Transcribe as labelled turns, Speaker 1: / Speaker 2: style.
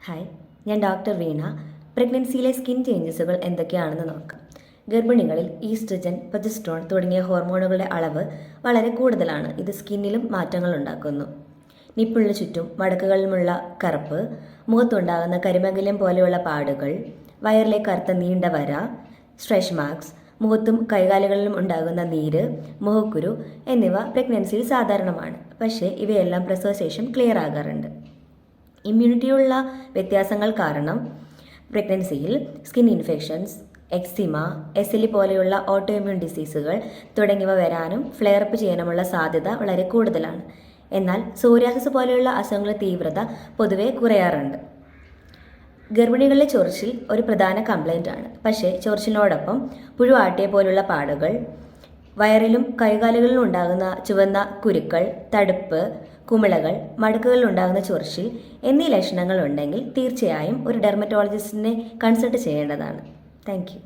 Speaker 1: Hi, ഞാൻ doctor വീണ. പ്രഗ്നൻസിയിലെ skin ചേഞ്ചസുകൾ എന്തൊക്കെയാണെന്ന് നോക്കാം. ഗർഭിണികളിൽ ഈസ്ട്രജൻ, പ്രൊജസ്ട്രോൺ തുടങ്ങിയ ഹോർമോണുകളുടെ അളവ് വളരെ കൂടുതലാണ്. ഇത് സ്കിന്നിലും മാറ്റങ്ങൾ ഉണ്ടാക്കുന്നു. നിപ്പിളിന് ചുറ്റും മടക്കുകളിലുമുള്ള കറുപ്പ്, മുഖത്തുണ്ടാകുന്ന കരിമംഗല്യം പോലെയുള്ള പാടുകൾ, വയറിലെ കറുത്ത നീണ്ട വര, സ്ട്രെച്ച് മാർക്സ്, മുഖത്തും കൈകാലുകളിലും ഉണ്ടാകുന്ന നീര്, മുഖക്കുരു എന്നിവ പ്രഗ്നൻസിയിൽ സാധാരണമാണ്. പക്ഷേ ഇവയെല്ലാം പ്രസവശേഷം ക്ലിയർ ആകാറുണ്ട്. ഇമ്മ്യൂണിറ്റിയുള്ള വ്യത്യാസങ്ങൾ കാരണം പ്രഗ്നൻസിയിൽ സ്കിൻ ഇൻഫെക്ഷൻസ്, എക്സിമ, SLE പോലെയുള്ള ഓട്ടോ ഇമ്മ്യൂൺ ഡിസീസുകൾ തുടങ്ങിയവ വരാനും ഫ്ലെയറപ്പ് ചെയ്യാനുമുള്ള സാധ്യത വളരെ കൂടുതലാണ്. എന്നാൽ സോറിയാസിസ് പോലെയുള്ള അസുഖങ്ങളുടെ തീവ്രത പൊതുവെ കുറയാറുണ്ട്. ഗർഭിണികളിലെ ചൊറിച്ചിൽ ഒരു പ്രധാന കംപ്ലൈൻ്റ് ആണ്. പക്ഷേ ചൊറിച്ചിലിനോടൊപ്പം പുഴുവാട്ടിയ പോലുള്ള പാടുകൾ, വയറിലും കൈകാലുകളിലും ഉണ്ടാകുന്ന ചുവന്ന കുരുക്കൾ, തടുപ്പ്, കുമിളകൾ, മടക്കുകളിൽ ഉണ്ടാകുന്ന ചൊറിച്ചിൽ എന്നീ ലക്ഷണങ്ങൾ ഉണ്ടെങ്കിൽ തീർച്ചയായും ഒരു ഡെർമറ്റോളജിസ്റ്റിനെ കൺസൾട്ട് ചെയ്യേണ്ടതാണ്. Thank you.